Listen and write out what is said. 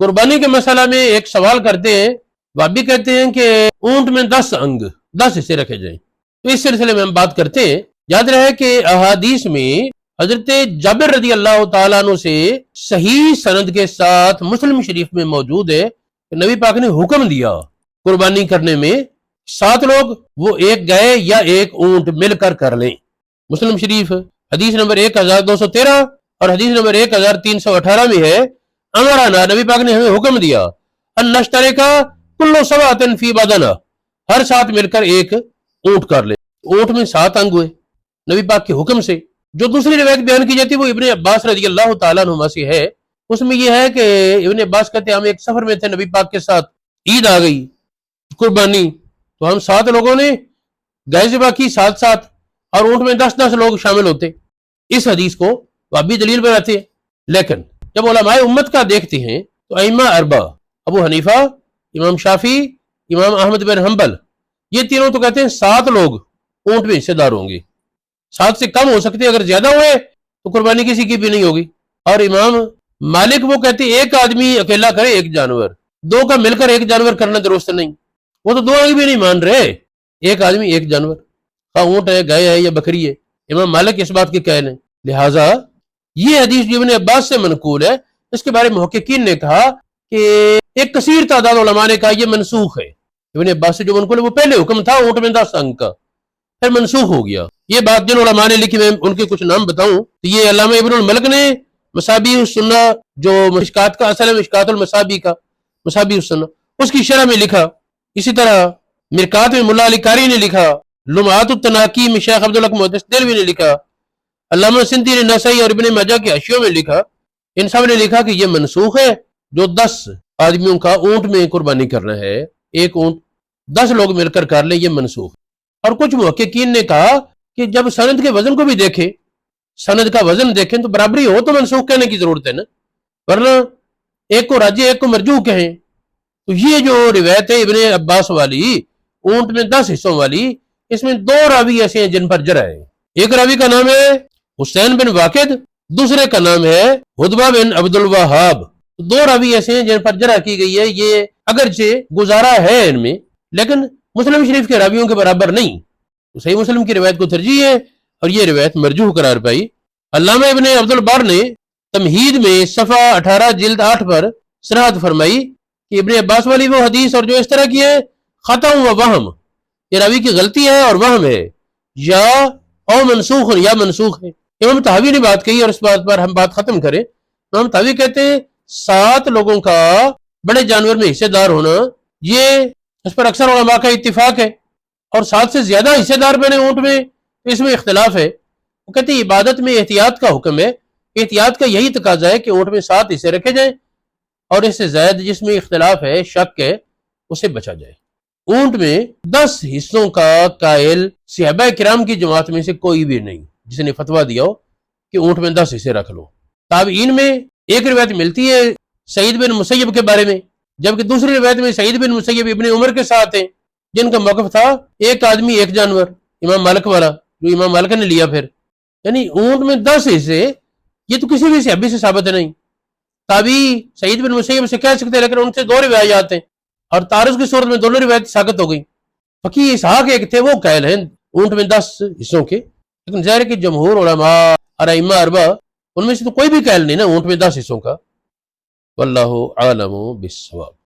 कुर्बानी के मसला में एक सवाल करते हैं, वाबी कहते हैं कि ऊंट में 10 अंग 10 हिस्से रखे जाएं। तो इस सिलसिले में हम बात करते हैं। याद रहे कि अहादीस में हजरत जाबिर रजी अल्लाह तआला अन्हु से सही सनद के साथ मुस्लिम शरीफ में मौजूद है कि नबी पाक ने हुक्म दिया कुर्बानी करने में 7 लोग वो एक गाय या एक ऊंट मिलकर कर लें। मुस्लिम शरीफ हदीस नंबर 1213 और हदीस नंबर 1318 में है, अमराना नबी पाक ने हमें हुक्म दिया अन नश्तरे का कुल्लो सवातन फी बदना, हर 7 मिलकर एक ऊंट कर ले। ऊंट में 7 अंग हुए नबी पाक के हुक्म से। जो दूसरी रिवायत बयान की जाती है वो इब्ने अब्बास रज़ी अल्लाह तआला अन्हुमा से है। उसमें यह है कि इब्ने अब्बास कहते हैं हम एक सफर में थे, नबी पाक के साथ ईद आ गई कुर्बानी, तो हम 7 लोगों ने गाय ज़िबा की 7-7 और ऊंट में 10-10 लोग शामिल होते। इस हदीस को वाबी दलील बनाते हैं। लेकिन जब उलमाए उम्मत का देखते हैं तो अइम्मा अरबा अबू हनीफा, इमाम शाफी, इमाम अहमद बिन हंबल, ये तीनों तो कहते हैं 7 लोग ऊंट में हिस्सेदार होंगे। 7 से कम हो सकते हैं, अगर ज्यादा हुए तो कुर्बानी किसी की भी नहीं होगी। और इमाम मालिक वो कहते हैं एक आदमी अकेला करे एक जानवर, 2 का मिलकर एक जानवर करना दुरुस्त नहीं। वो तो 2 आदमी भी नहीं मान रहे, एक आदमी एक जानवर, हाँ ऊंट है, गाय है या बकरी है। इमाम मालिक इस बात के कहल है। लिहाजा ये हदीस जो इब्ने अब्बास से मनकूल है, इसके बारे में मुहक्किकीन ने कहा कि एक कसीर तादाद उलमा ने कहा यह मनसूख है। इब्ने अब्बास से जो मनकूल है वो पहले हुक्म था ऊंट में 10 अंग का, फिर मनसूख हो गया। ये बात जिन उलमा ने लिखी, मैं उनके कुछ नाम बताऊं तो ये अल्लामा इब्नुल मलक ने मसाबी सुन्ना, जो मिशकात का असल है मिशकातुल मसाबी का मसाबी सुन्ना, उसकी शरह में लिखा। इसी तरह मिरकात में मुल्ला अली कारी ने लिखा, लुमातुत तनाकी में शेख अब्दुल हक मुहद्दिस देलवी ने लिखा, अल्लामा सिंधी ने नसई और इब्ने माजा के हशियों में लिखा। इन सब ने लिखा कि यह मनसूख है, जो 10 आदमियों का ऊंट में कुर्बानी करना है, एक ऊंट 10 लोग मिलकर कर ले, ये मनसूख। और कुछ मुहक्किकीन ने कहा कि जब सनद के वजन को भी देखें, सनद का वजन देखें तो बराबरी हो तो मनसूख कहने की जरूरत है ना, वरना एक को राजी एक को मरजू कहें। तो ये जो रिवायत है इब्ने अब्बास वाली ऊंट में 10 हिस्सों वाली, इसमें 2 रावी ऐसे हैं जिन पर जरा है। एक रावी का नाम है हुसैन बिन वाकिद, दूसरे का नाम है हुदबा बिन अब्दुल वहाब। 2 रावी ऐसे हैं जिन पर जरा की गई है। ये अगरचे गुजारा है इनमें, लेकिन मुस्लिम शरीफ के रावियों के बराबर नहीं। तो सही मुस्लिम की रिवायत को तरजीह है और ये रिवायत मरजूह करार पाई। अल्लामा इब्ने अब्दुल बर ने तमहीद में सफ़ा 18 जिल्द 8 पर सराहत फरमाई कि इब्ने अब्बास वाली वो हदीस और जो इस तरह की है खता व वहम, ये रावी की गलती है और वहम है, या और मनसूख या मनसूख है। इमाम तहावी ने बात कही और इस बात पर हम बात खत्म करें। इमाम तहावी कहते हैं 7 लोगों का बड़े जानवर में हिस्सेदार होना, ये इस पर अक्सर उलमा का इत्तिफाक है। और 7 से ज्यादा हिस्सेदार बने ऊंट में तो इसमें इख्तिलाफ है। वो कहते हैं इबादत में एहतियात का हुक्म है, एहतियात का यही तकाजा है कि ऊंट में 7 हिस्से रखे जाएं और इससे ज्यादा जिसमें इख्तिलाफ है, शक है, उसे बचा जाए। ऊंट में 10 हिस्सों का कायल सहाबा किराम की जमात में से कोई भी नहीं जिसने फतवा दिया हो कि ऊंट में 10 हिस्से रख लो। ताबईन में एक रिवायत मिलती है सईद बिन मुसय्यब के बारे में, जबकि दूसरी रिवायत में सईद बिन मुसय्यब इब्ने उमर के साथ हैं जिनका मौक़िफ़ था एक आदमी एक जानवर, इमाम मालिक वाला जो इमाम मालिक ने लिया। फिर यानी ऊंट में 10 हिस्से, ये तो किसी भी सहाबी से साबित नहीं। ताबी सईद बिन मुसय्यब से कह सकते हैं, लेकिन उनसे 2 रिवायात हैं और तारुज़ की सूरत में दोनों रिवायत साबित हो गई। फकी इसहाक एक थे, वो कायल हैं ऊंट में 10 हिस्सों के, लेकिन ज़ाहिर है कि जमहूर उलमा और अइम्मा अरबा उनमें से तो कोई भी कायल नहीं ना ऊंट में 10 हिस्सों का। वल्लाहु आलमु बिस्सवाब।